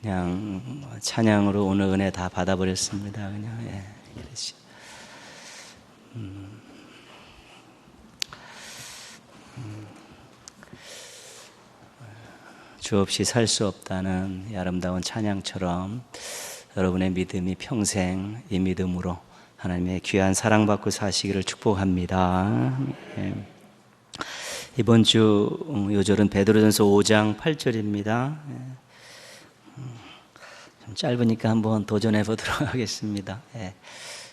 그냥 찬양으로 오늘 은혜 다 받아버렸습니다. 그냥 그렇지. 주 없이 살 수 없다는 이 아름다운 찬양처럼 여러분의 믿음이 평생 이 믿음으로 하나님의 귀한 사랑받고 사시기를 축복합니다. 이번 주 요절은 베드로전서 5장 8절입니다. 좀 짧으니까 한번 도전해 보도록 하겠습니다.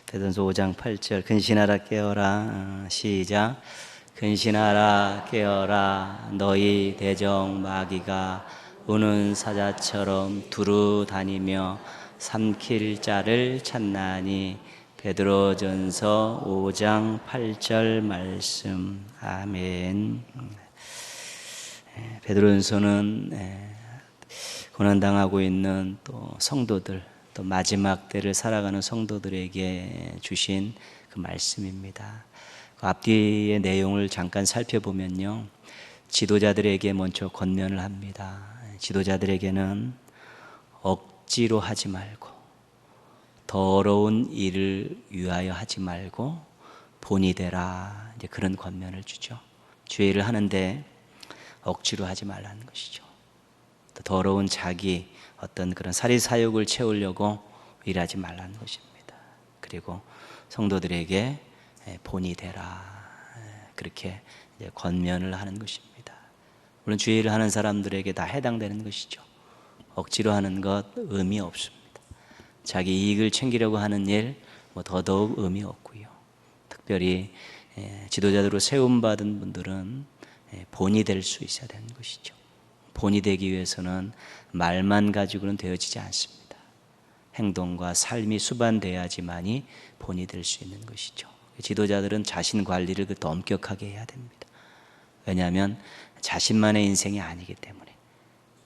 베드로전서 5장 8절 근신하라 깨어라. 시작. 근신하라 깨어라. 너희 대적 마귀가 우는 사자처럼 두루 다니며 삼킬 자를 찾나니. 베드로전서 5장 8절 말씀. 아멘. 베드로전서는 고난당하고 있는 또 성도들, 또 마지막 때를 살아가는 성도들에게 주신 그 말씀입니다. 그 앞뒤의 내용을 잠깐 살펴보면요, 지도자들에게 먼저 권면을 합니다. 지도자들에게는 억지로 하지 말고, 더러운 일을 위하여 하지 말고 본이 되라, 이제 그런 권면을 주죠. 주의 일을 하는데 억지로 하지 말라는 것이죠. 더러운 자기 어떤 그런 사리사욕을 채우려고 일하지 말라는 것입니다. 그리고 성도들에게 본이 되라, 그렇게 이제 권면을 하는 것입니다. 물론 주의 일을 하는 사람들에게 다 해당되는 것이죠. 억지로 하는 것 의미 없습니다. 자기 이익을 챙기려고 하는 일 더더욱 의미 없고요. 특별히 지도자들로 세움받은 분들은 본이 될 수 있어야 되는 것이죠. 본이 되기 위해서는 말만 가지고는 되어지지 않습니다. 행동과 삶이 수반돼야지만이 본이 될 수 있는 것이죠. 지도자들은 자신 관리를 더 엄격하게 해야 됩니다. 왜냐하면 자신만의 인생이 아니기 때문에,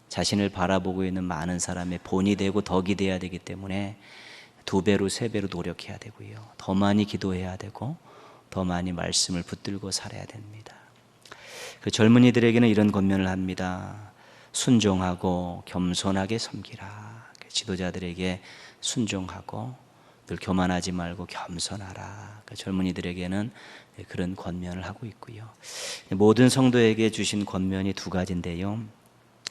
자신을 바라보고 있는 많은 사람의 본이 되고 덕이 되어야 되기 때문에 2배로 3배로 노력해야 되고요, 더 많이 기도해야 되고 더 많이 말씀을 붙들고 살아야 됩니다. 그 젊은이들에게는 이런 권면을 합니다. 순종하고 겸손하게 섬기라. 지도자들에게 순종하고 늘 교만하지 말고 겸손하라. 젊은이들에게는 그런 권면을 하고 있고요. 모든 성도에게 주신 권면이 2가지인데요.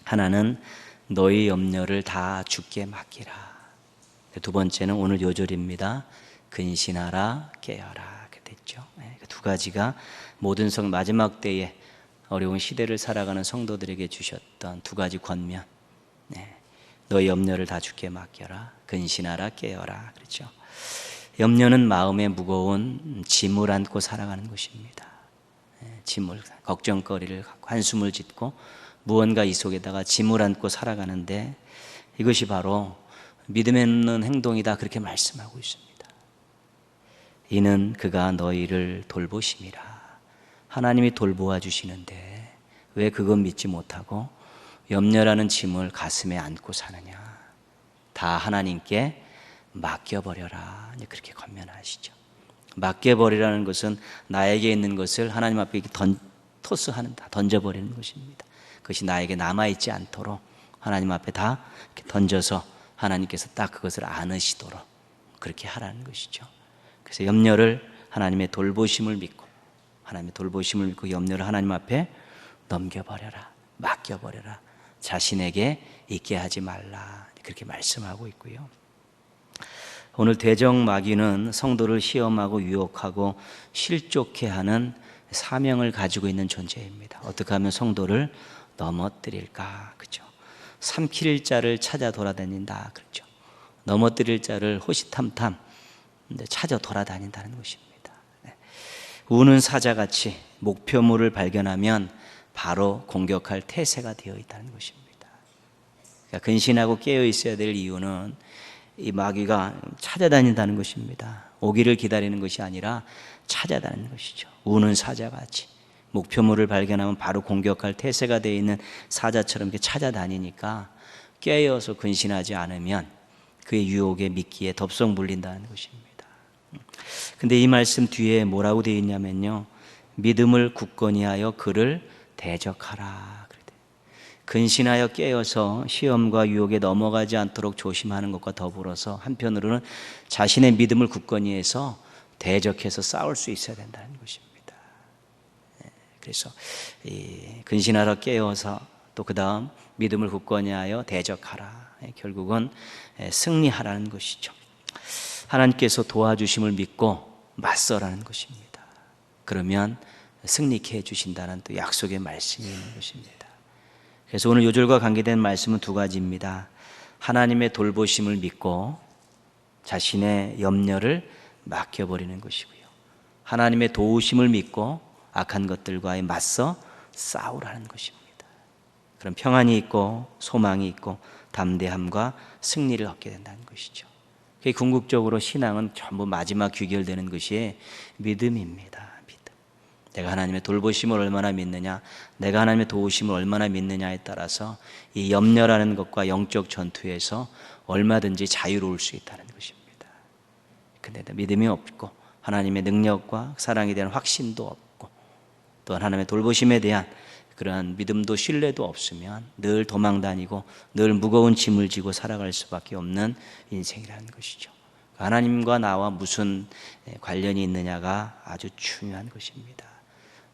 하나는 너희 염려를 다 주께 맡기라. 2번째는 오늘 요절입니다. 근신하라 깨어라. 그렇게 됐죠. 2가지가 모든 마지막 때에 어려운 시대를 살아가는 성도들에게 주셨던 2가지 권면. 너희 염려를 다 주께 맡겨라. 근신하라 깨어라. 그렇죠. 염려는 마음에 무거운 짐을 안고 살아가는 것입니다. 짐을, 걱정거리를 갖고 한숨을 짓고 무언가 이 속에다가 짐을 안고 살아가는데, 이것이 바로 믿음에 없는 행동이다, 그렇게 말씀하고 있습니다. 이는 그가 너희를 돌보심이라. 하나님이 돌보아 주시는데 왜 그건 믿지 못하고 염려라는 짐을 가슴에 안고 사느냐. 다 하나님께 맡겨버려라, 그렇게 권면하시죠. 맡겨버리라는 것은 나에게 있는 것을 하나님 앞에 토스하는다, 던져버리는 것입니다. 그것이 나에게 남아있지 않도록 하나님 앞에 다 이렇게 던져서 하나님께서 딱 그것을 안으시도록 그렇게 하라는 것이죠. 그래서 염려를 하나님의 돌보심을 믿고, 하나님의 돌보심을 믿고 염려를 하나님 앞에 넘겨버려라, 맡겨버려라, 자신에게 있게 하지 말라, 그렇게 말씀하고 있고요. 오늘 대적 마귀는 성도를 시험하고 유혹하고 실족해 하는 사명을 가지고 있는 존재입니다. 어떻게 하면 성도를 넘어뜨릴까, 그렇죠? 삼킬 자를 찾아 돌아다닌다, 그렇죠? 넘어뜨릴 자를 호시탐탐 찾아 돌아다닌다는 것입니다. 우는 사자같이 목표물을 발견하면 바로 공격할 태세가 되어 있다는 것입니다. 그러니까 근신하고 깨어 있어야 될 이유는 이 마귀가 찾아다닌다는 것입니다. 오기를 기다리는 것이 아니라 찾아다니는 것이죠. 우는 사자같이 목표물을 발견하면 바로 공격할 태세가 되어 있는 사자처럼 이렇게 찾아다니니까 깨어서 근신하지 않으면 그의 유혹에 미끼에 덥석 물린다는 것입니다. 근데 이 말씀 뒤에 뭐라고 되어 있냐면요, 믿음을 굳건히 하여 그를 대적하라. 근신하여 깨어서 시험과 유혹에 넘어가지 않도록 조심하는 것과 더불어서 한편으로는 자신의 믿음을 굳건히 해서 대적해서 싸울 수 있어야 된다는 것입니다. 그래서 근신하러 깨어서 또 그 다음 믿음을 굳건히 하여 대적하라. 결국은 승리하라는 것이죠. 하나님께서 도와주심을 믿고 맞서라는 것입니다. 그러면 승리케 해주신다는 또 약속의 말씀이 있는 것입니다. 그래서 오늘 요절과 관계된 말씀은 두 가지입니다. 하나님의 돌보심을 믿고 자신의 염려를 맡겨버리는 것이고요, 하나님의 도우심을 믿고 악한 것들과 맞서 싸우라는 것입니다. 그럼 평안이 있고 소망이 있고 담대함과 승리를 얻게 된다는 것이죠. 궁극적으로 신앙은 전부 마지막 귀결되는 것이 믿음입니다. 믿음. 내가 하나님의 돌보심을 얼마나 믿느냐, 내가 하나님의 도우심을 얼마나 믿느냐에 따라서 이 염려라는 것과 영적 전투에서 얼마든지 자유로울 수 있다는 것입니다. 근데 믿음이 없고 하나님의 능력과 사랑에 대한 확신도 없고 또 하나님의 돌보심에 대한 그러한 믿음도 신뢰도 없으면 늘 도망다니고 늘 무거운 짐을 지고 살아갈 수밖에 없는 인생이라는 것이죠. 하나님과 나와 무슨 관련이 있느냐가 아주 중요한 것입니다.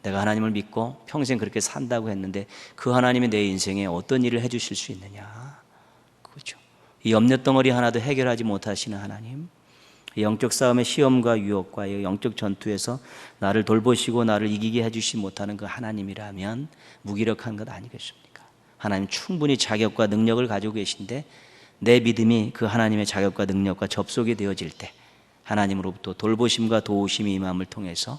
내가 하나님을 믿고 평생 그렇게 산다고 했는데 그 하나님이 내 인생에 어떤 일을 해주실 수 있느냐, 그렇죠. 이 염려덩어리 하나도 해결하지 못하시는 하나님, 영적 싸움의 시험과 유혹과 영적 전투에서 나를 돌보시고 나를 이기게 해주시 못하는 그 하나님이라면 무기력한 것 아니겠습니까? 하나님 충분히 자격과 능력을 가지고 계신데 내 믿음이 그 하나님의 자격과 능력과 접속이 되어질 때 하나님으로부터 돌보심과 도우심이 임함을 통해서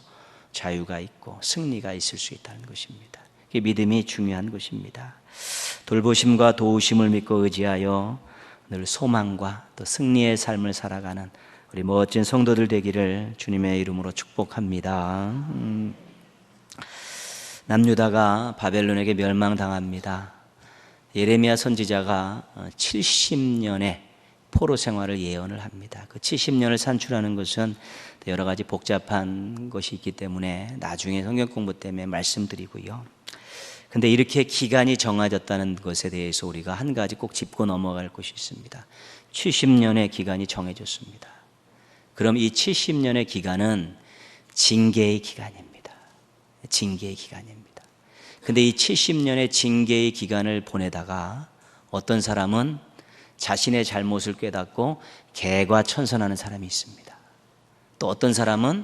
자유가 있고 승리가 있을 수 있다는 것입니다. 믿음이 중요한 것입니다. 돌보심과 도우심을 믿고 의지하여 늘 소망과 또 승리의 삶을 살아가는 우리 멋진 성도들 되기를 주님의 이름으로 축복합니다. 남유다가 바벨론에게 멸망당합니다. 예레미야 선지자가 70년의 포로 생활을 예언을 합니다. 그 70년을 산출하는 것은 여러 가지 복잡한 것이 있기 때문에 나중에 성경 공부 때문에 말씀드리고요. 근데 이렇게 기간이 정해졌다는 것에 대해서 우리가 한 가지 꼭 짚고 넘어갈 것이 있습니다. 70년의 기간이 정해졌습니다. 그럼 이 70년의 기간은 징계의 기간입니다. 징계의 기간입니다. 근데 이 70년의 징계의 기간을 보내다가 어떤 사람은 자신의 잘못을 깨닫고 개과천선하는 사람이 있습니다. 또 어떤 사람은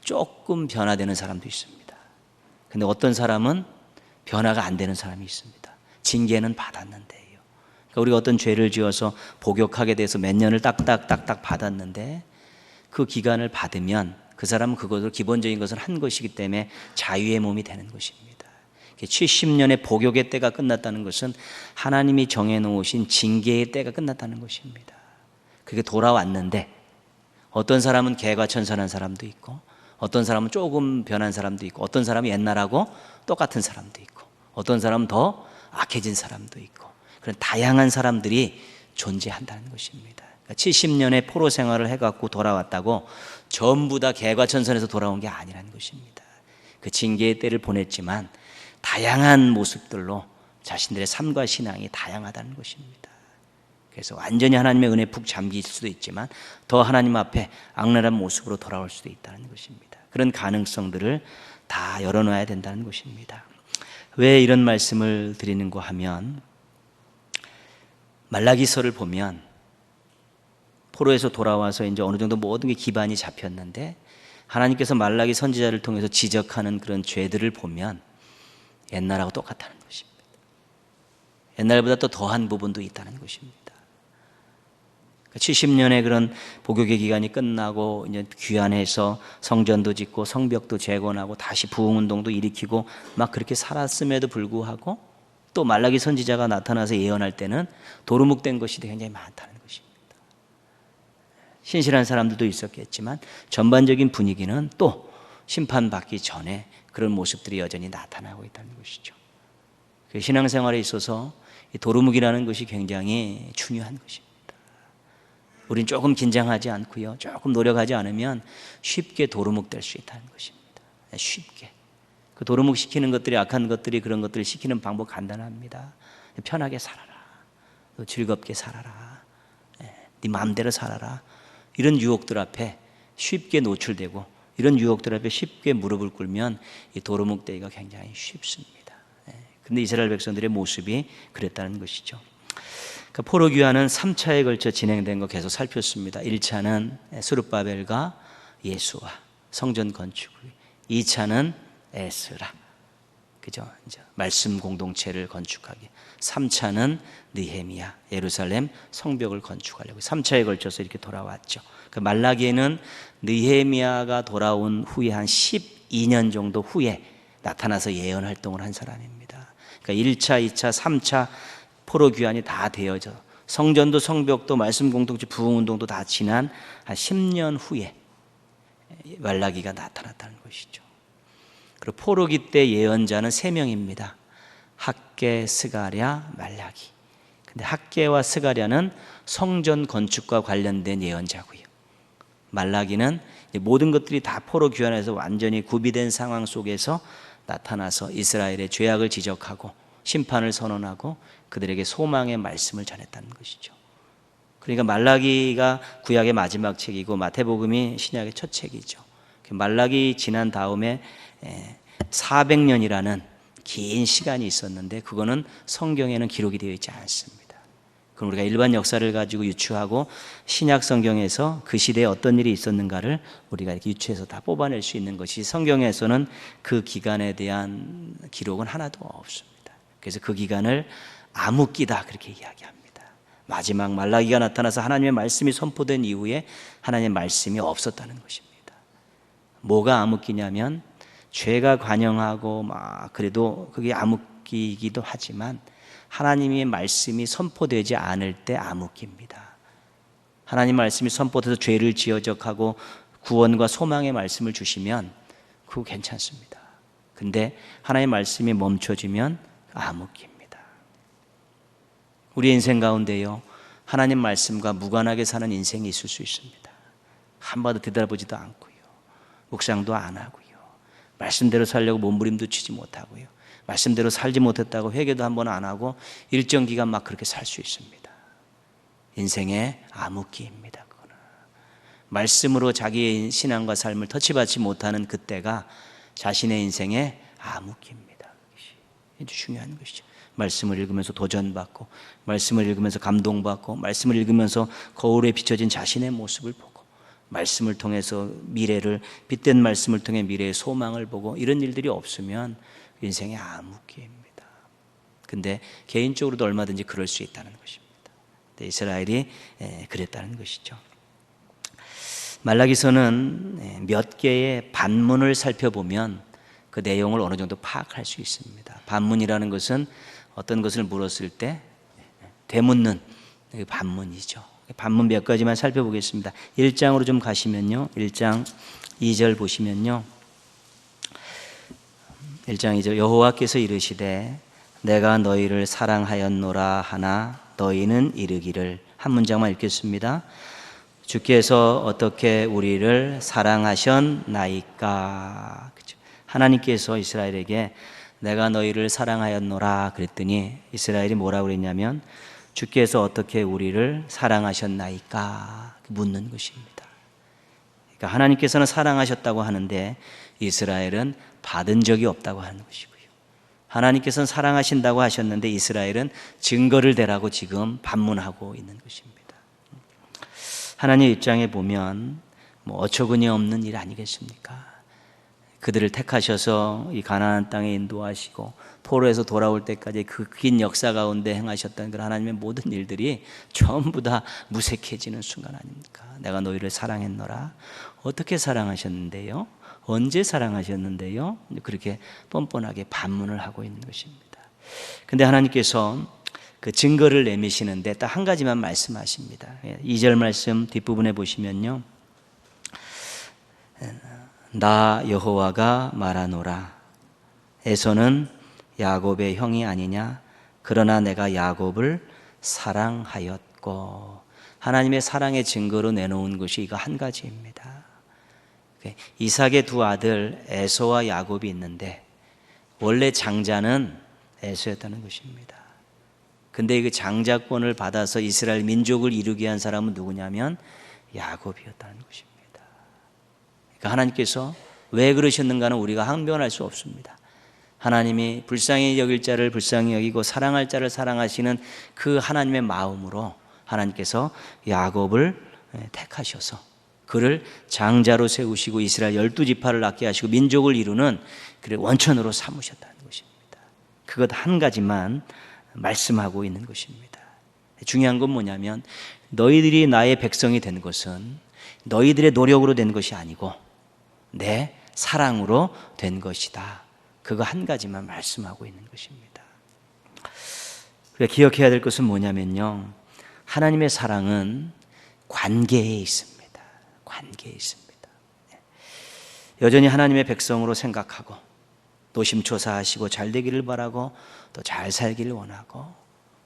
조금 변화되는 사람도 있습니다. 근데 어떤 사람은 변화가 안 되는 사람이 있습니다. 징계는 받았는데요. 그러니까 우리가 어떤 죄를 지어서 복역하게 돼서 몇 년을 딱딱 받았는데 그 기간을 받으면 그 사람은 그것을 기본적인 것을 한 것이기 때문에 자유의 몸이 되는 것입니다. 70년의 복역의 때가 끝났다는 것은 하나님이 정해놓으신 징계의 때가 끝났다는 것입니다. 그게 돌아왔는데 어떤 사람은 개과천선한 사람도 있고 어떤 사람은 조금 변한 사람도 있고 어떤 사람은 옛날하고 똑같은 사람도 있고 어떤 사람은 더 악해진 사람도 있고 그런 다양한 사람들이 존재한다는 것입니다. 70년의 포로 생활을 해갖고 돌아왔다고 전부 다 개과천선에서 돌아온 게 아니라는 것입니다. 그 징계의 때를 보냈지만 다양한 모습들로 자신들의 삶과 신앙이 다양하다는 것입니다. 그래서 완전히 하나님의 은혜에 푹 잠길 수도 있지만 더 하나님 앞에 악랄한 모습으로 돌아올 수도 있다는 것입니다. 그런 가능성들을 다 열어놔야 된다는 것입니다. 왜 이런 말씀을 드리는가 하면 말라기서를 보면 포로에서 돌아와서 이제 어느 정도 모든 게 기반이 잡혔는데 하나님께서 말라기 선지자를 통해서 지적하는 그런 죄들을 보면 옛날하고 똑같다는 것입니다. 옛날보다 또 더한 부분도 있다는 것입니다. 70년의 그런 복역의 기간이 끝나고 이제 귀환해서 성전도 짓고 성벽도 재건하고 다시 부흥운동도 일으키고 막 그렇게 살았음에도 불구하고 또 말라기 선지자가 나타나서 예언할 때는 도루묵된 것이 굉장히 많다는 것입니다. 신실한 사람들도 있었겠지만 전반적인 분위기는 또 심판받기 전에 그런 모습들이 여전히 나타나고 있다는 것이죠. 신앙생활에 있어서 이 도루묵이라는 것이 굉장히 중요한 것입니다. 우린 조금 긴장하지 않고요, 조금 노력하지 않으면 쉽게 도루묵 될 수 있다는 것입니다. 쉽게. 그 도루묵 시키는 것들이, 악한 것들이, 그런 것들을 시키는 방법 간단합니다. 편하게 살아라, 또 즐겁게 살아라, 네 마음대로 살아라. 이런 유혹들 앞에 쉽게 노출되고, 이런 유혹들 앞에 쉽게 무릎을 꿇으면 이 도루묵 되기가 굉장히 쉽습니다. 근데 이스라엘 백성들의 모습이 그랬다는 것이죠. 그러니까 포로 귀환은 3차에 걸쳐 진행된 거 계속 살폈습니다. 1차는 스룹바벨과 예수와 성전 건축, 2차는 에스라, 그죠? 이제 말씀 공동체를 건축하기, 3차는 느헤미야, 예루살렘 성벽을 건축하려고 3차에 걸쳐서 이렇게 돌아왔죠. 그 말라기에는 느헤미야가 돌아온 후에 한 12년 정도 후에 나타나서 예언 활동을 한 사람입니다. 그러니까 1차, 2차, 3차 포로 귀환이 다 되어져, 성전도 성벽도 말씀 공동체 부흥운동도 다 지난 한 10년 후에 말라기가 나타났다는 것이죠. 그리고 포로기 때 예언자는 3명입니다. 학개, 스가랴, 말라기. 근데 학개와 스가랴는 성전 건축과 관련된 예언자고요. 말라기는 모든 것들이 다 포로 귀환해서 완전히 구비된 상황 속에서 나타나서 이스라엘의 죄악을 지적하고 심판을 선언하고 그들에게 소망의 말씀을 전했다는 것이죠. 그러니까 말라기가 구약의 마지막 책이고 마태복음이 신약의 첫 책이죠. 말라기 지난 다음에 400년이라는 긴 시간이 있었는데 그거는 성경에는 기록이 되어 있지 않습니다. 그럼 우리가 일반 역사를 가지고 유추하고 신약 성경에서 그 시대에 어떤 일이 있었는가를 우리가 이렇게 유추해서 다 뽑아낼 수 있는 것이, 성경에서는 그 기간에 대한 기록은 하나도 없습니다. 그래서 그 기간을 암흑기다 그렇게 이야기합니다. 마지막 말라기가 나타나서 하나님의 말씀이 선포된 이후에 하나님의 말씀이 없었다는 것입니다. 뭐가 암흑기냐면 죄가 관영하고 막 그래도 그게 암흑기이기도 하지만 하나님의 말씀이 선포되지 않을 때 암흑기입니다. 하나님 말씀이 선포돼서 죄를 지어적하고 구원과 소망의 말씀을 주시면 그거 괜찮습니다. 근데 하나님의 말씀이 멈춰지면 암흑기입니다. 우리 인생 가운데요, 하나님 말씀과 무관하게 사는 인생이 있을 수 있습니다. 한 번도 되돌아보지도 않고요, 묵상도 안 하고요, 말씀대로 살려고 몸부림도 치지 못하고요, 말씀대로 살지 못했다고 회개도 한 번 안 하고 일정 기간 막 그렇게 살 수 있습니다. 인생의 암흑기입니다. 그거는 말씀으로 자기의 신앙과 삶을 터치받지 못하는 그때가 자신의 인생의 암흑기입니다. 아주 중요한 것이죠. 말씀을 읽으면서 도전받고, 말씀을 읽으면서 감동받고, 말씀을 읽으면서 거울에 비춰진 자신의 모습을 보고, 말씀을 통해서 미래를, 빛된 말씀을 통해 미래의 소망을 보고, 이런 일들이 없으면 인생의 암흑기입니다. 근데 개인적으로도 얼마든지 그럴 수 있다는 것입니다. 이스라엘이 그랬다는 것이죠. 말라기서는 몇 개의 반문을 살펴보면 그 내용을 어느 정도 파악할 수 있습니다. 반문이라는 것은 어떤 것을 물었을 때 되묻는 반문이죠. 반문 몇 가지만 살펴보겠습니다. 1장으로 좀 가시면요, 1장 2절 보시면요, 1장 2절, 여호와께서 이르시되 내가 너희를 사랑하였노라 하나 너희는 이르기를. 한 문장만 읽겠습니다. 주께서 어떻게 우리를 사랑하셨나이까. 하나님께서 이스라엘에게 내가 너희를 사랑하였노라 그랬더니 이스라엘이 뭐라고 그랬냐면 주께서 어떻게 우리를 사랑하셨나이까 묻는 것입니다. 그러니까 하나님께서는 사랑하셨다고 하는데 이스라엘은 받은 적이 없다고 하는 것이고요, 하나님께서는 사랑하신다고 하셨는데 이스라엘은 증거를 대라고 지금 반문하고 있는 것입니다. 하나님의 입장에 보면 어처구니 없는 일 아니겠습니까? 그들을 택하셔서 이 가나안 땅에 인도하시고 포로에서 돌아올 때까지 그 긴 역사 가운데 행하셨던 그 하나님의 모든 일들이 전부 다 무색해지는 순간 아닙니까? 내가 너희를 사랑했노라. 어떻게 사랑하셨는데요? 언제 사랑하셨는데요? 그렇게 뻔뻔하게 반문을 하고 있는 것입니다. 근데 하나님께서 그 증거를 내미시는데 딱 한 가지만 말씀하십니다. 2절 말씀 뒷부분에 보시면요, 나 여호와가 말하노라. 에서는 야곱의 형이 아니냐? 그러나 내가 야곱을 사랑하였고. 하나님의 사랑의 증거로 내놓은 것이 이거 한 가지입니다. 이삭의 두 아들 에서와 야곱이 있는데 원래 장자는 에서였다는 것입니다. 근데 그 장자권을 받아서 이스라엘 민족을 이루게 한 사람은 누구냐면 야곱이었다는 것입니다. 그러니까 하나님께서 왜 그러셨는가는 우리가 항변할 수 없습니다. 하나님이 불쌍히 여길 자를 불쌍히 여기고 사랑할 자를 사랑하시는 그 하나님의 마음으로 하나님께서 야곱을 택하셔서 그를 장자로 세우시고 이스라엘 12지파를 낳게 하시고 민족을 이루는 그의 원천으로 삼으셨다는 것입니다. 그것 한 가지만 말씀하고 있는 것입니다. 중요한 건 뭐냐면 너희들이 나의 백성이 된 것은 너희들의 노력으로 된 것이 아니고 내 사랑으로 된 것이다. 그거 한 가지만 말씀하고 있는 것입니다. 우리가 기억해야 될 것은 뭐냐면요, 하나님의 사랑은 관계에 있습니다. 관계에 있습니다. 여전히 하나님의 백성으로 생각하고 노심초사하시고 잘 되기를 바라고 또 잘 살기를 원하고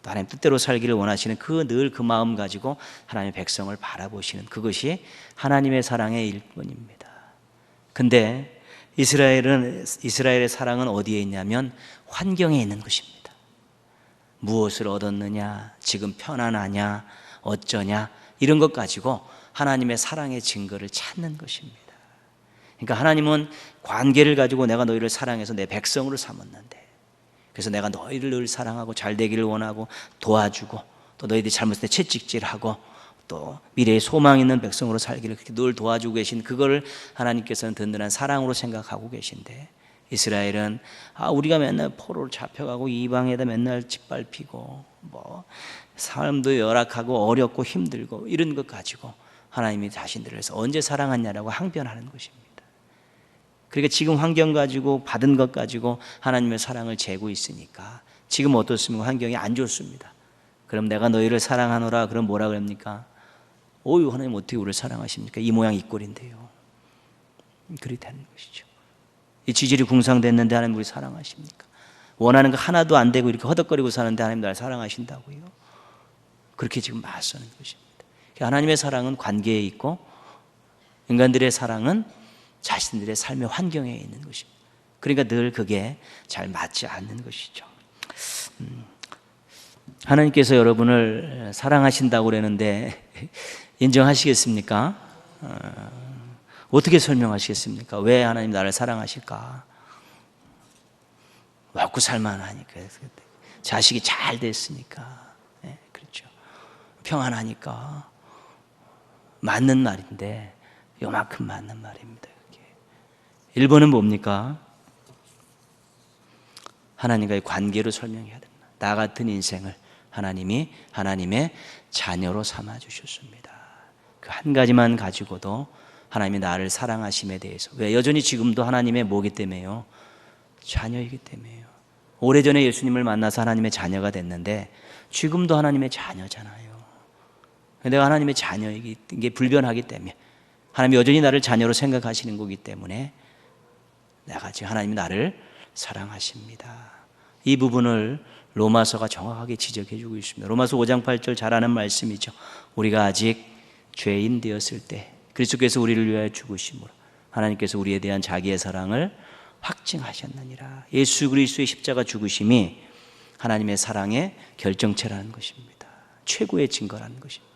또 하나님 뜻대로 살기를 원하시는 늘 그 마음 가지고 하나님의 백성을 바라보시는 그것이 하나님의 사랑의 일뿐입니다. 근데 이스라엘의 사랑은 어디에 있냐면 환경에 있는 것입니다. 무엇을 얻었느냐, 지금 편안하냐, 어쩌냐, 이런 것 가지고 하나님의 사랑의 증거를 찾는 것입니다. 그러니까 하나님은 관계를 가지고 내가 너희를 사랑해서 내 백성으로 삼았는데, 그래서 내가 너희를 늘 사랑하고 잘 되기를 원하고 도와주고 또 너희들이 잘못할 때 채찍질하고 또 미래에 소망 있는 백성으로 살기를 그렇게 늘 도와주고 계신 그거를 하나님께서는 든든한 사랑으로 생각하고 계신데, 이스라엘은 우리가 맨날 포로로 잡혀가고 이방에다 맨날 짓밟히고 뭐 삶도 열악하고 어렵고 힘들고 이런 것 가지고 하나님이 자신들을 해서 언제 사랑하냐라고 항변하는 것입니다. 그러니까 지금 환경 가지고 받은 것 가지고 하나님의 사랑을 재고 있으니까 지금 어떻습니까? 환경이 안 좋습니다. 그럼 내가 너희를 사랑하노라 그럼 뭐라 그럽니까? 어유 하나님 어떻게 우리를 사랑하십니까? 이 모양 이 꼴인데요. 그렇게 되는 것이죠. 이 지질이 궁상됐는데 하나님 우리 사랑하십니까? 원하는 거 하나도 안 되고 이렇게 허덕거리고 사는데 하나님 나를 사랑하신다고요? 그렇게 지금 맞서는 것입니다. 하나님의 사랑은 관계에 있고 인간들의 사랑은 자신들의 삶의 환경에 있는 것입니다. 그러니까 늘 그게 잘 맞지 않는 것이죠. 하나님께서 여러분을 사랑하신다고 그러는데 인정하시겠습니까? 어떻게 설명하시겠습니까? 왜 하나님 나를 사랑하실까? 먹고 살만하니까, 자식이 잘 됐으니까, 네, 그렇죠. 평안하니까. 맞는 말인데 요만큼 맞는 말입니다. 그게. 1번은 뭡니까? 하나님과의 관계로 설명해야 됩니다. 나 같은 인생을 하나님이 하나님의 자녀로 삼아 주셨습니다. 그 한 가지만 가지고도 하나님이 나를 사랑하심에 대해서, 왜 여전히 지금도 하나님의 뭐기 때문에요? 자녀이기 때문에요. 오래전에 예수님을 만나서 하나님의 자녀가 됐는데 지금도 하나님의 자녀잖아요. 내가 하나님의 자녀이게 불변하기 때문에, 하나님이 여전히 나를 자녀로 생각하시는 거기 때문에 내가 지금 하나님이 나를 사랑하십니다. 이 부분을 로마서가 정확하게 지적해 주고 있습니다. 로마서 5장 8절 잘 아는 말씀이죠. 우리가 아직 죄인 되었을 때 그리스도께서 우리를 위하여 죽으심으로 하나님께서 우리에 대한 자기의 사랑을 확증하셨느니라. 예수 그리스도의 십자가 죽으심이 하나님의 사랑의 결정체라는 것입니다. 최고의 증거라는 것입니다.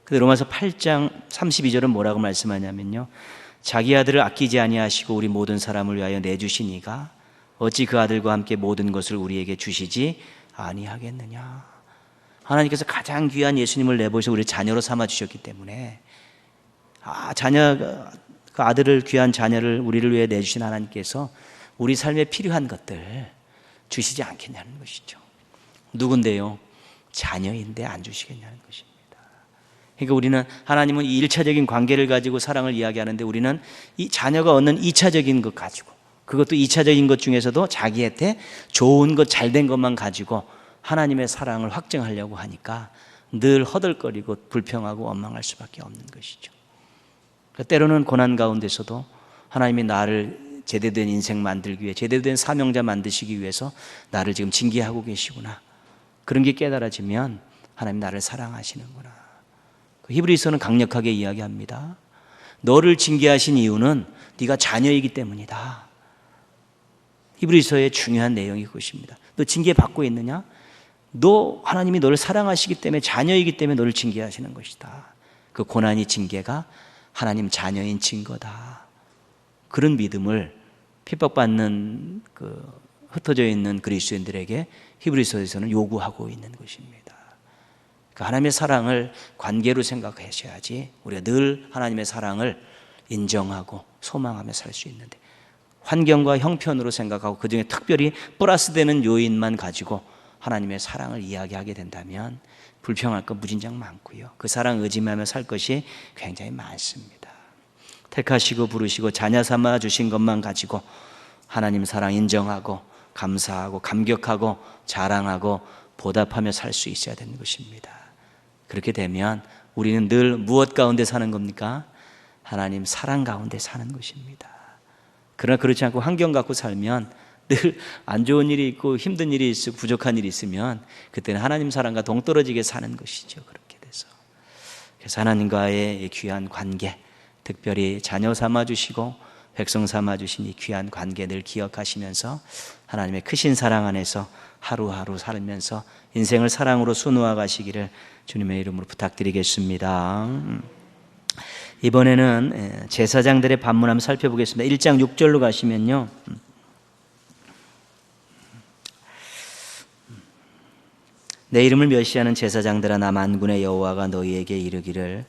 근데 로마서 8장 32절은 뭐라고 말씀하냐면요, 자기 아들을 아끼지 아니하시고 우리 모든 사람을 위하여 내주신 이가 어찌 그 아들과 함께 모든 것을 우리에게 주시지 아니하겠느냐. 하나님께서 가장 귀한 예수님을 내보셔서 우리 자녀로 삼아 주셨기 때문에 그 아들을, 귀한 자녀를 우리를 위해 내주신 하나님께서 우리 삶에 필요한 것들 주시지 않겠냐는 것이죠. 누군데요? 자녀인데 안 주시겠냐는 것입니다. 그러니까 우리는, 하나님은 이 1차적인 관계를 가지고 사랑을 이야기하는데 우리는 이 자녀가 얻는 2차적인 것 가지고, 그것도 2차적인 것 중에서도 자기한테 좋은 것, 잘된 것만 가지고 하나님의 사랑을 확증하려고 하니까 늘 허들거리고 불평하고 원망할 수밖에 없는 것이죠. 그러니까 때로는 고난 가운데서도 하나님이 나를 제대로 된 인생 만들기 위해, 제대로 된 사명자 만드시기 위해서 나를 지금 징계하고 계시구나, 그런 게 깨달아지면 하나님 나를 사랑하시는구나, 히브리서는 강력하게 이야기합니다. 너를 징계하신 이유는 네가 자녀이기 때문이다. 히브리서의 중요한 내용이 그것입니다. 너 징계받고 있느냐? 너 하나님이 너를 사랑하시기 때문에, 자녀이기 때문에 너를 징계하시는 것이다. 그 고난이 징계가 하나님 자녀인 증거다. 그런 믿음을 핍박받는 흩어져 있는 그리스도인들에게 히브리서에서는 요구하고 있는 것입니다. 그 하나님의 사랑을 관계로 생각하셔야지 우리가 늘 하나님의 사랑을 인정하고 소망하며 살 수 있는데, 환경과 형편으로 생각하고 그 중에 특별히 플러스 되는 요인만 가지고 하나님의 사랑을 이야기하게 된다면 불평할 것 무진장 많고요. 그 사랑 의지하며 살 것이 굉장히 많습니다. 택하시고 부르시고 자녀 삼아 주신 것만 가지고 하나님 사랑 인정하고 감사하고 감격하고 자랑하고 보답하며 살 수 있어야 되는 것입니다. 그렇게 되면 우리는 늘 무엇 가운데 사는 겁니까? 하나님 사랑 가운데 사는 것입니다. 그러나 그렇지 않고 환경 갖고 살면 늘 안 좋은 일이 있고 힘든 일이 있고 부족한 일이 있으면 그때는 하나님 사랑과 동떨어지게 사는 것이죠. 그렇게 돼서 그래서 하나님과의 귀한 관계, 특별히 자녀 삼아주시고 백성 삼아주신 이 귀한 관계 늘 기억하시면서 하나님의 크신 사랑 안에서 하루하루 살면서 인생을 사랑으로 수놓아 가시기를 주님의 이름으로 부탁드리겠습니다. 이번에는 제사장들의 반문 한번 살펴보겠습니다. 1장 6절로 가시면요, 내 이름을 멸시하는 제사장들아, 나 만군의 여호와가 너희에게 이르기를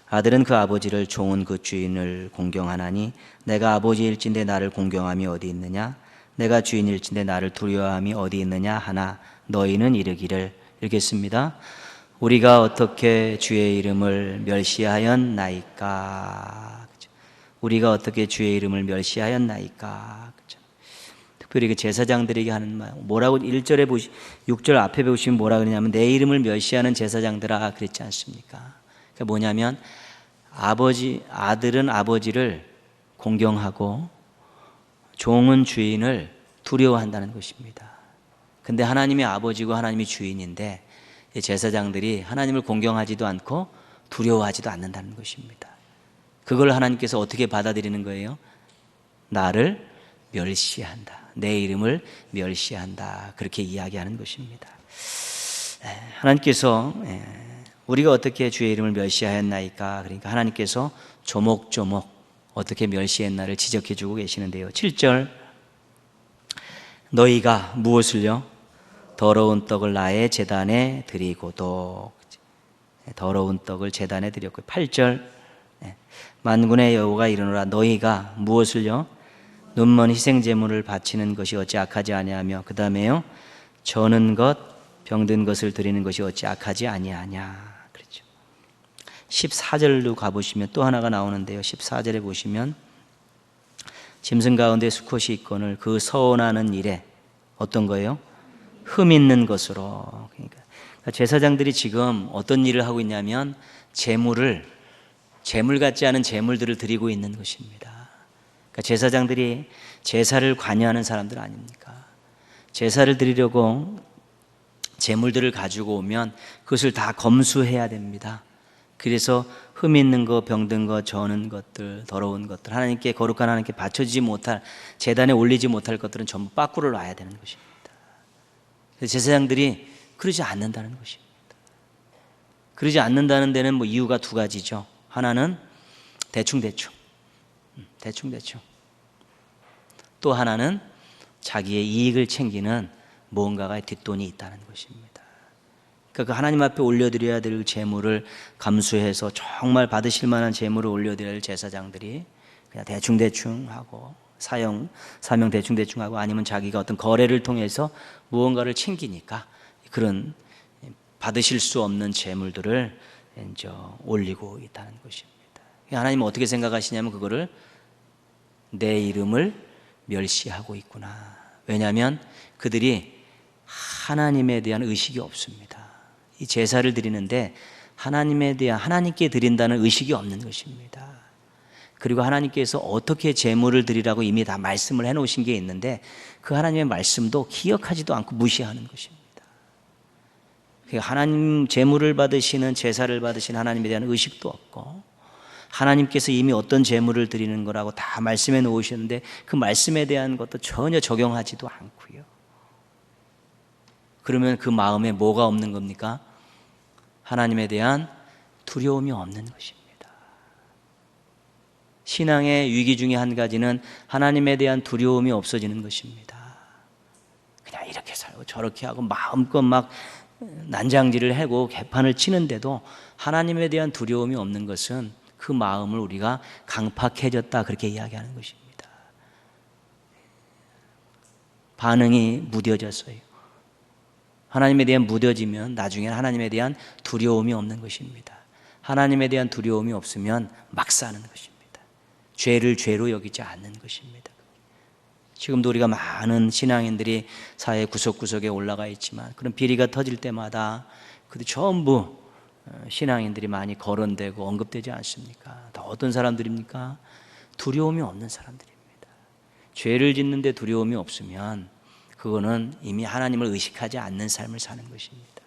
아들은 그 아버지를, 종은 그 주인을 공경하나니 내가 아버지일진데 나를 공경함이 어디 있느냐? 내가 주인일진데 나를 두려워함이 어디 있느냐 하나 너희는 이르기를. 읽겠습니다. 우리가 어떻게 주의 이름을 멸시하였나이까? 우리가 어떻게 주의 이름을 멸시하였나이까? 특별히 그 제사장들에게 하는 말, 뭐라고 1절에 6절 앞에 보시면 뭐라 그러냐면 내 이름을 멸시하는 제사장들아 그랬지 않습니까? 그러니까 뭐냐면 아들은 아버지를 공경하고 종은 주인을 두려워한다는 것입니다. 근데 하나님이 아버지고 하나님이 주인인데 이 제사장들이 하나님을 공경하지도 않고 두려워하지도 않는다는 것입니다. 그걸 하나님께서 어떻게 받아들이는 거예요? 나를 멸시한다. 내 이름을 멸시한다. 그렇게 이야기하는 것입니다. 하나님께서 우리가 어떻게 주의 이름을 멸시하였나이까? 그러니까 하나님께서 조목조목 어떻게 멸시했나를 지적해 주고 계시는데요. 7절, 너희가 무엇을요? 더러운 떡을 나의 제단에 드리고도. 더러운 떡을 제단에 드렸고. 8절, 만군의 여호와가 이르노라 너희가 무엇을요? 눈먼 희생제물을 바치는 것이 어찌 악하지 아니하며, 그 다음에요, 저는 것 병든 것을 드리는 것이 어찌 악하지 아니하냐. 그렇죠. 14절로 가보시면 또 하나가 나오는데요. 14절에 보시면 짐승 가운데 수컷이 있거늘 그 서원하는 일에 어떤 거예요? 흠 있는 것으로. 그러니까 제사장들이 지금 어떤 일을 하고 있냐면 제물 같지 않은 제물들을 드리고 있는 것입니다. 그러니까 제사장들이 제사를 관여하는 사람들 아닙니까? 제사를 드리려고 제물들을 가지고 오면 그것을 다 검수해야 됩니다. 그래서 흠 있는 거, 병든 거, 저는 것들, 더러운 것들, 하나님께 거룩한 하나님께 바쳐지지 못할, 제단에 올리지 못할 것들은 전부 밖으로 놔야 되는 것입니다. 그래서 제사장들이 그러지 않는다는 것입니다. 그러지 않는다는 데는 이유가 두 가지죠. 하나는 대충. 또 하나는 자기의 이익을 챙기는 무언가가 뒷돈이 있다는 것입니다. 그러니까 그 하나님 앞에 올려드려야 될 제물을 감수해서 정말 받으실 만한 제물을 올려드려야 할 제사장들이 그냥 대충 하고 사명 대충 하고, 아니면 자기가 어떤 거래를 통해서 무언가를 챙기니까 그런 받으실 수 없는 제물들을 이제 올리고 있다는 것입니다. 하나님은 어떻게 생각하시냐면 그거를 내 이름을 멸시하고 있구나. 왜냐하면 그들이 하나님에 대한 의식이 없습니다. 이 제사를 드리는데 하나님께 드린다는 의식이 없는 것입니다. 그리고 하나님께서 어떻게 제물을 드리라고 이미 다 말씀을 해놓으신 게 있는데 그 하나님의 말씀도 기억하지도 않고 무시하는 것입니다. 하나님 제물을 받으시는, 제사를 받으신 하나님에 대한 의식도 없고, 하나님께서 이미 어떤 제물을 드리는 거라고 다 말씀해 놓으셨는데 그 말씀에 대한 것도 전혀 적용하지도 않고요. 그러면 그 마음에 뭐가 없는 겁니까? 하나님에 대한 두려움이 없는 것입니다. 신앙의 위기 중에 한 가지는 하나님에 대한 두려움이 없어지는 것입니다. 그냥 이렇게 살고 저렇게 하고 마음껏 막 난장질을 하고 개판을 치는데도 하나님에 대한 두려움이 없는 것은 그 마음을 우리가 강팍해졌다, 그렇게 이야기하는 것입니다. 반응이 무뎌졌어요. 하나님에 대한 무뎌지면 나중에 하나님에 대한 두려움이 없는 것입니다. 하나님에 대한 두려움이 없으면 막 사는 것입니다. 죄를 죄로 여기지 않는 것입니다. 지금도 우리가 많은 신앙인들이 사회 구석구석에 올라가 있지만 그런 비리가 터질 때마다 그들 전부 신앙인들이 많이 거론되고 언급되지 않습니까? 다 어떤 사람들입니까? 두려움이 없는 사람들입니다. 죄를 짓는데 두려움이 없으면 그거는 이미 하나님을 의식하지 않는 삶을 사는 것입니다.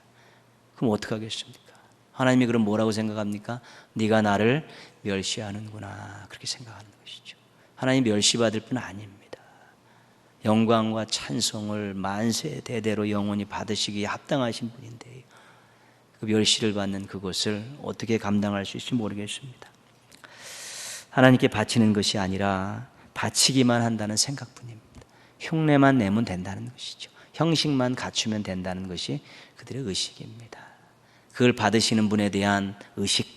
그럼 어떻게 하겠습니까? 하나님이 그럼 뭐라고 생각합니까? 네가 나를 멸시하는구나, 그렇게 생각하는 것이죠. 하나님 멸시받을 뿐 아닙니다. 영광과 찬송을 만세 대대로 영원히 받으시기에 합당하신 분인데 그 멸시를 받는 그것을 어떻게 감당할 수 있을지 모르겠습니다. 하나님께 바치는 것이 아니라 바치기만 한다는 생각뿐입니다. 흉내만 내면 된다는 것이죠. 형식만 갖추면 된다는 것이 그들의 의식입니다. 그걸 받으시는 분에 대한 의식,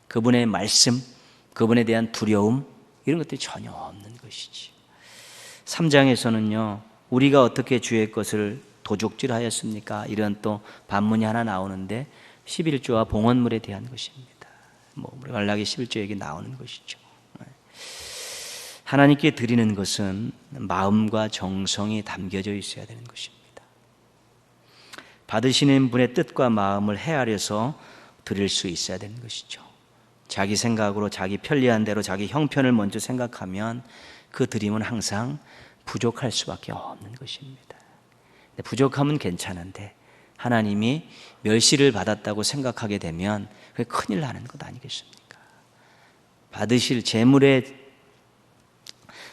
그분의 말씀, 그분에 대한 두려움, 이런 것들이 전혀 없는 것이지. 3장에서는요 우리가 어떻게 주의 것을 도둑질하였습니까? 이런 또 반문이 하나 나오는데 11조와 봉헌물에 대한 것입니다. 말라기 11조 얘기 나오는 것이죠. 하나님께 드리는 것은 마음과 정성이 담겨져 있어야 되는 것입니다. 받으시는 분의 뜻과 마음을 헤아려서 드릴 수 있어야 되는 것이죠. 자기 생각으로 자기 편리한 대로 자기 형편을 먼저 생각하면 그 드림은 항상 부족할 수밖에 없는 것입니다. 부족하면 괜찮은데 하나님이 멸시를 받았다고 생각하게 되면 그게 큰일 나는 것 아니겠습니까? 받으실 재물의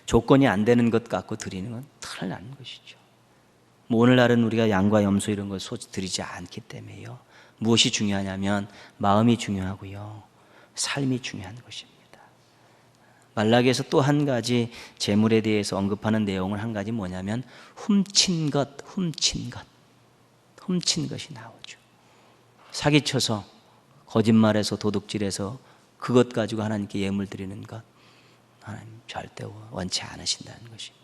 조건이 안 되는 것 갖고 드리는 건 큰일 나는 것이죠. 오늘날은 우리가 양과 염소 이런 걸 드리지 않기 때문에요. 무엇이 중요하냐면 마음이 중요하고요, 삶이 중요한 것입니다. 말라기에서 또 한 가지 재물에 대해서 언급하는 내용은 한 가지 뭐냐면 훔친 것이 나오죠. 사기쳐서 거짓말해서 도둑질해서 그것 가지고 하나님께 예물 드리는 것, 하나님 절대 원치 않으신다는 것입니다.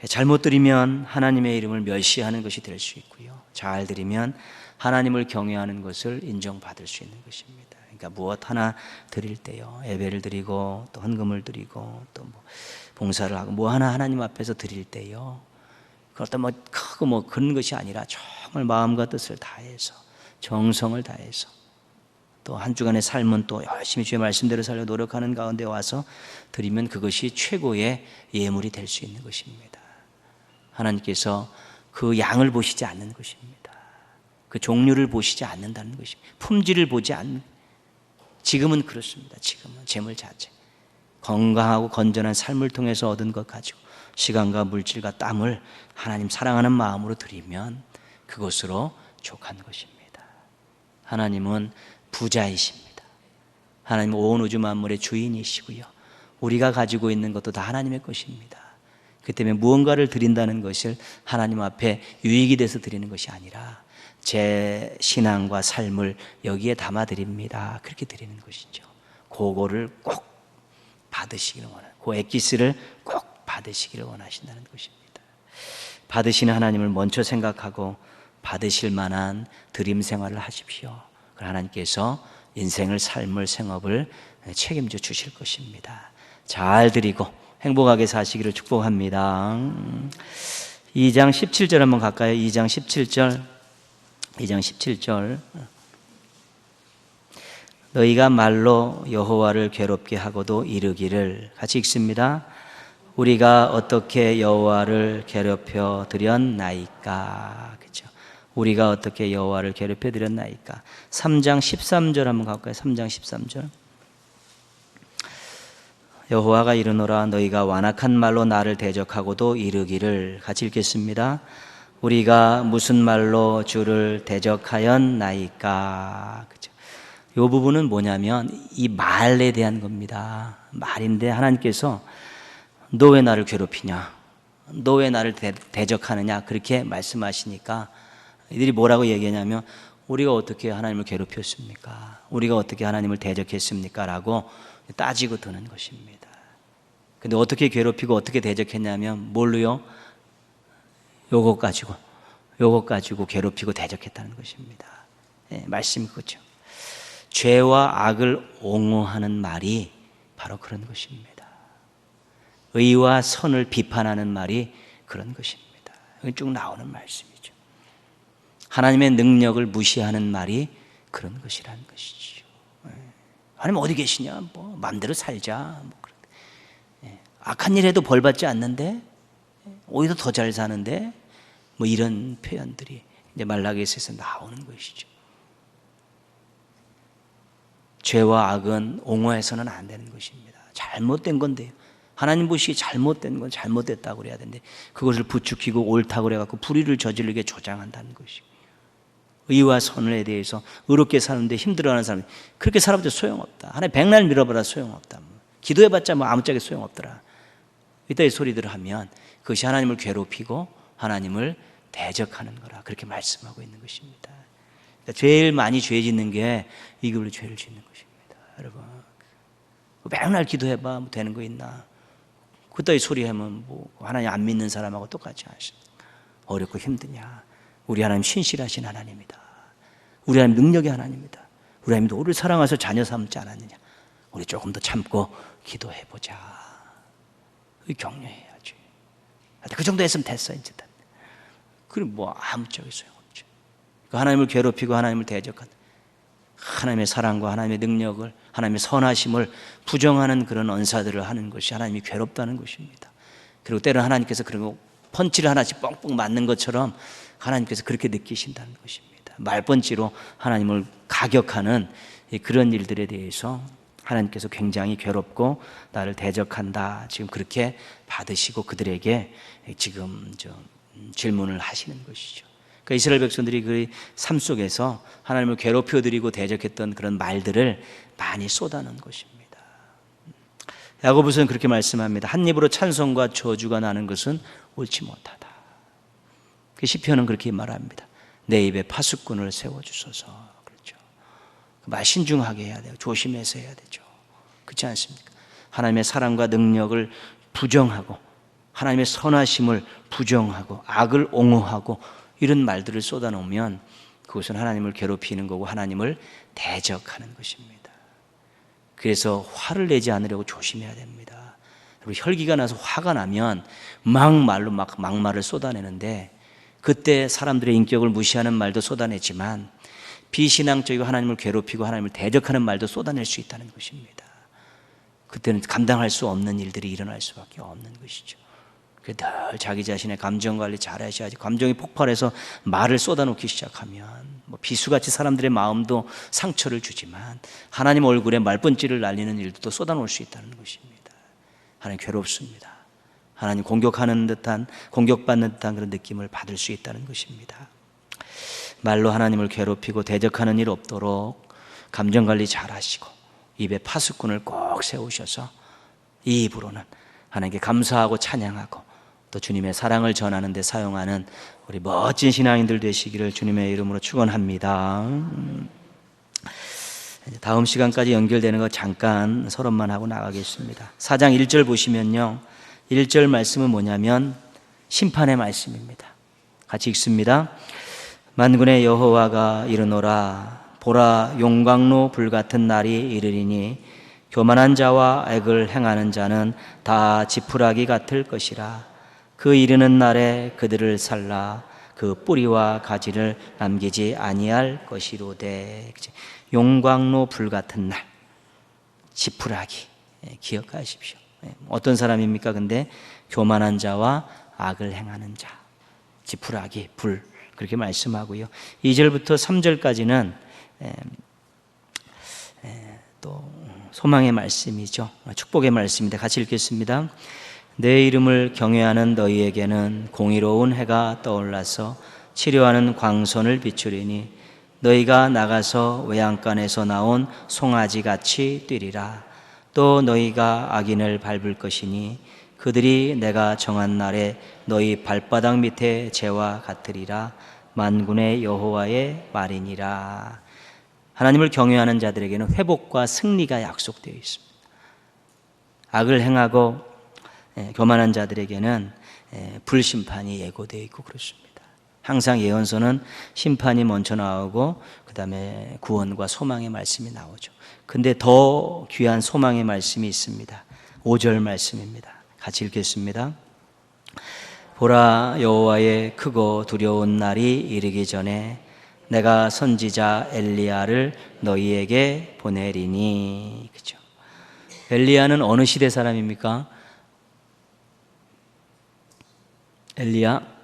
잘못 드리면 하나님의 이름을 멸시하는 것이 될 수 있고요, 잘 드리면 하나님을 경외하는 것을 인정받을 수 있는 것입니다. 그러니까 무엇 하나 드릴 때요, 예배를 드리고 또 헌금을 드리고 또 봉사를 하고 뭐 하나 하나님 앞에서 드릴 때요, 그것도 크고 그런 것이 아니라 정말 마음과 뜻을 다해서 정성을 다해서 또 한 주간의 삶은 또 열심히 주의 말씀대로 살려 노력하는 가운데 와서 드리면 그것이 최고의 예물이 될 수 있는 것입니다. 하나님께서 그 양을 보시지 않는 것입니다. 그 종류를 보시지 않는다는 것입니다. 품질을 보지 않는, 지금은 그렇습니다. 지금은 재물 자체, 건강하고 건전한 삶을 통해서 얻은 것 가지고 시간과 물질과 땀을 하나님 사랑하는 마음으로 드리면 그것으로 족한 것입니다. 하나님은 부자이십니다. 하나님은 온 우주 만물의 주인이시고요, 우리가 가지고 있는 것도 다 하나님의 것입니다. 그 때문에 무언가를 드린다는 것을 하나님 앞에 유익이 돼서 드리는 것이 아니라 제 신앙과 삶을 여기에 담아 드립니다, 그렇게 드리는 것이죠. 그거를 꼭 받으시기를 원하는, 그 엑기스를 꼭 받으시기를 원하신다는 것입니다. 받으시는 하나님을 먼저 생각하고 받으실 만한 드림 생활을 하십시오. 그럼 하나님께서 인생을, 삶을, 생업을 책임져 주실 것입니다. 잘 드리고 행복하게 사시기를 축복합니다. 2장 17절 한번 갈까요? 2장 17절. 너희가 말로 여호와를 괴롭게 하고도 이르기를, 같이 읽습니다. 우리가 어떻게 여호와를 괴롭혀 드렸나이까. 그렇죠? 우리가 어떻게 여호와를 괴롭혀 드렸나이까. 3장 13절 한번 갈까요? 3장 13절. 여호와가 이르노라 너희가 완악한 말로 나를 대적하고도 이르기를. 같이 읽겠습니다. 우리가 무슨 말로 주를 대적하였나이까. 그죠? 이 부분은 뭐냐면 이 말에 대한 겁니다. 말인데 하나님께서 너 왜 나를 괴롭히냐, 너 왜 나를 대적하느냐 그렇게 말씀하시니까 이들이 뭐라고 얘기하냐면 우리가 어떻게 하나님을 괴롭혔습니까? 우리가 어떻게 하나님을 대적했습니까? 라고 따지고 드는 것입니다. 근데 어떻게 괴롭히고 어떻게 대적했냐면 뭘로요? 요것 가지고 괴롭히고 대적했다는 것입니다. 네, 말씀이 그렇죠. 죄와 악을 옹호하는 말이 바로 그런 것입니다. 의와 선을 비판하는 말이 그런 것입니다. 여기 쭉 나오는 말씀이죠. 하나님의 능력을 무시하는 말이 그런 것이라는 것이죠. 하나님 어디 계시냐? 뭐 마음대로 살자. 뭐 악한 일 해도 벌 받지 않는데 오히려 더 잘 사는데 뭐 이런 표현들이 이제 말라기서에서 나오는 것이죠. 죄와 악은 옹호해서는 안 되는 것입니다. 잘못된 건데요. 하나님 보시기에 잘못된 건 잘못됐다고 그래야 되는데 그것을 부추기고 옳다고 그래갖고 불의를 저지르게 조장한다는 것이고, 의와 선에 대해서 의롭게 사는데 힘들어하는 사람이 그렇게 살아봤자 소용없다. 하나님 백날 밀어봐라 소용없다. 기도해봤자 뭐 아무짝에 소용없더라. 이따위 소리들을 하면 그것이 하나님을 괴롭히고 하나님을 대적하는 거라 그렇게 말씀하고 있는 것입니다. 제일 많이 죄 짓는 게 이걸로 죄를 짓는 것입니다. 여러분 맨날 기도해봐 뭐 되는 거 있나? 그따위 소리 하면 뭐 하나님 안 믿는 사람하고 똑같이 하시는, 어렵고 힘드냐? 우리 하나님 신실하신 하나님이다. 우리 하나님 능력의 하나님이다. 우리 하나님도 우리를 사랑하셔서 자녀 삼지 않았느냐? 우리 조금 더 참고 기도해보자. 격려해야지. 그 정도 했으면 됐어 이제. 그럼 뭐 아무짝에 소용없죠. 하나님을 괴롭히고 하나님을 대적한, 하나님의 사랑과 하나님의 능력을, 하나님의 선하심을 부정하는 그런 언사들을 하는 것이 하나님이 괴롭다는 것입니다. 그리고 때로는 하나님께서 그런 거 펀치를 하나씩 뻥뻥 맞는 것처럼 하나님께서 그렇게 느끼신다는 것입니다. 말펀치로 하나님을 가격하는 그런 일들에 대해서 하나님께서 굉장히 괴롭고 나를 대적한다, 지금 그렇게 받으시고 그들에게 지금 질문을 하시는 것이죠. 그러니까 이스라엘 백성들이 그 삶 속에서 하나님을 괴롭혀드리고 대적했던 그런 말들을 많이 쏟아놓은 것입니다. 야고보서는 그렇게 말씀합니다. 한 입으로 찬송과 저주가 나는 것은 옳지 못하다. 그 시편은 그렇게 말합니다. 내 입에 파수꾼을 세워주소서. 그렇죠. 말 신중하게 해야 돼요. 조심해서 해야 되죠. 그렇지 않습니까? 하나님의 사랑과 능력을 부정하고 하나님의 선하심을 부정하고 악을 옹호하고 이런 말들을 쏟아놓으면 그것은 하나님을 괴롭히는 거고 하나님을 대적하는 것입니다. 그래서 화를 내지 않으려고 조심해야 됩니다. 혈기가 나서 화가 나면 막말을 쏟아내는데, 그때 사람들의 인격을 무시하는 말도 쏟아내지만 비신앙적이고 하나님을 괴롭히고 하나님을 대적하는 말도 쏟아낼 수 있다는 것입니다. 그때는 감당할 수 없는 일들이 일어날 수밖에 없는 것이죠. 늘 자기 자신의 감정 관리 잘 하셔야지. 감정이 폭발해서 말을 쏟아놓기 시작하면 뭐 비수같이 사람들의 마음도 상처를 주지만 하나님 얼굴에 말펀치를 날리는 일도 쏟아놓을 수 있다는 것입니다. 하나님 괴롭습니다. 하나님 공격받는 듯한 그런 느낌을 받을 수 있다는 것입니다. 말로 하나님을 괴롭히고 대적하는 일 없도록 감정 관리 잘 하시고 입에 파수꾼을 꼭 세우셔서 이 입으로는 하나님께 감사하고 찬양하고 또 주님의 사랑을 전하는 데 사용하는 우리 멋진 신앙인들 되시기를 주님의 이름으로 축원합니다. 다음 시간까지 연결되는 거 잠깐 서론만 하고 나가겠습니다. 4장 1절 보시면요, 1절 말씀은 뭐냐면 심판의 말씀입니다. 같이 읽습니다. 만군의 여호와가 이르노라 보라 용광로 불같은 날이 이르리니 교만한 자와 악을 행하는 자는 다 지푸라기 같을 것이라. 그 이르는 날에 그들을 살라 그 뿌리와 가지를 남기지 아니할 것이로되. 용광로 불같은 날, 지푸라기, 기억하십시오. 어떤 사람입니까? 근데 교만한 자와 악을 행하는 자, 지푸라기, 불 그렇게 말씀하고요. 2절부터 3절까지는 또 소망의 말씀이죠. 축복의 말씀입니다. 같이 읽겠습니다. 내 이름을 경외하는 너희에게는 공의로운 해가 떠올라서 치료하는 광선을 비추리니 너희가 나가서 외양간에서 나온 송아지같이 뛰리라. 또 너희가 악인을 밟을 것이니 그들이 내가 정한 날에 너희 발바닥 밑에 재와 같으리라. 만군의 여호와의 말이니라. 하나님을 경외하는 자들에게는 회복과 승리가 약속되어 있습니다. 악을 행하고 교만한 자들에게는 불심판이 예고되어 있고 그렇습니다. 항상 예언서는 심판이 먼저 나오고 그 다음에 구원과 소망의 말씀이 나오죠. 근데 더 귀한 소망의 말씀이 있습니다. 5절 말씀입니다. 같이 읽겠습니다. 보라, 여호와의 크고 두려운 날이 이르기 전에 내가 선지자 엘리야를 너희에게 보내리니. 그죠? 엘리야는 어느 시대 사람입니까? 엘리야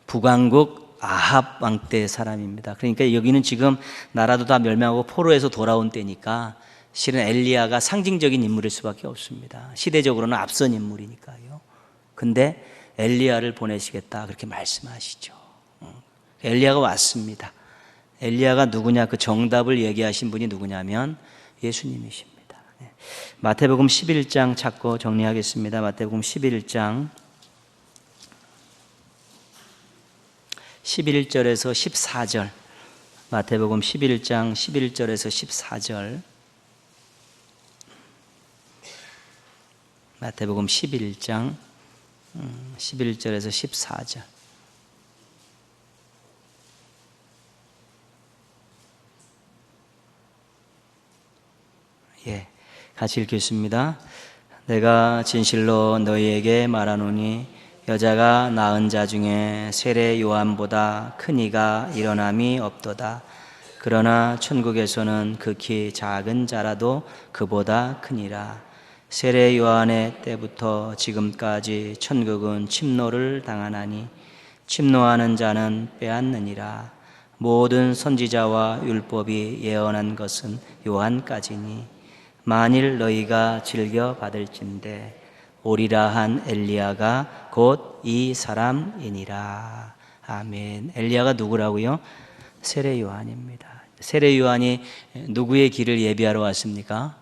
북왕국 아합 왕 때 사람입니다. 그러니까 여기는 지금 나라도 다 멸망하고 포로에서 돌아온 때니까 실은 엘리야가 상징적인 인물일 수밖에 없습니다. 시대적으로는 앞선 인물이니까요. 근데 엘리야를 보내시겠다 그렇게 말씀하시죠. 엘리야가 왔습니다. 엘리야가 누구냐, 그 정답을 얘기하신 분이 누구냐면 예수님이십니다. 마태복음 11장 찾고 정리하겠습니다. 마태복음 11장 11절에서 14절. 마태복음 11장 11절에서 14절. 마태복음 11장 11절에서 14절. 같이 읽겠습니다. 내가 진실로 너희에게 말하노니 여자가 낳은 자 중에 세례 요한보다 큰 이가 일어남이 없도다. 그러나 천국에서는 극히 작은 자라도 그보다 크니라. 세례 요한의 때부터 지금까지 천국은 침노를 당하나니 침노하는 자는 빼앗느니라. 모든 선지자와 율법이 예언한 것은 요한까지니 만일 너희가 즐겨 받을진대 오리라 한 엘리야가 곧 이 사람이니라. 아멘. 엘리야가 누구라고요? 세례 요한입니다. 세례 요한이 누구의 길을 예비하러 왔습니까?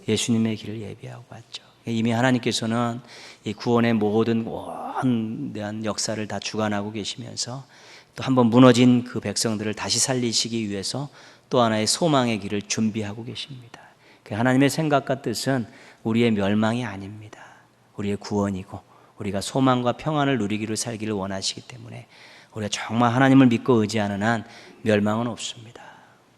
예수님의 길을 예비하고 왔죠. 이미 하나님께서는 이 구원의 모든 원대한 역사를 다 주관하고 계시면서 또 한번 무너진 그 백성들을 다시 살리시기 위해서 또 하나의 소망의 길을 준비하고 계십니다. 하나님의 생각과 뜻은 우리의 멸망이 아닙니다. 우리의 구원이고 우리가 소망과 평안을 누리기를 살기를 원하시기 때문에 우리가 정말 하나님을 믿고 의지하는 한 멸망은 없습니다.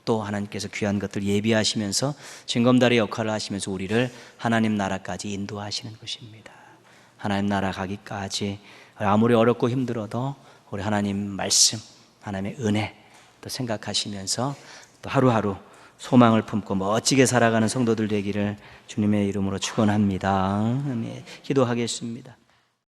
또 하나님께서 귀한 것들 예비하시면서 징검다리 역할을 하시면서 우리를 하나님 나라까지 인도하시는 것입니다. 하나님 나라 가기까지 아무리 어렵고 힘들어도 우리 하나님 말씀, 하나님의 은혜 또 생각하시면서 또 하루하루 소망을 품고 멋지게 살아가는 성도들 되기를 주님의 이름으로 축원합니다. 기도하겠습니다.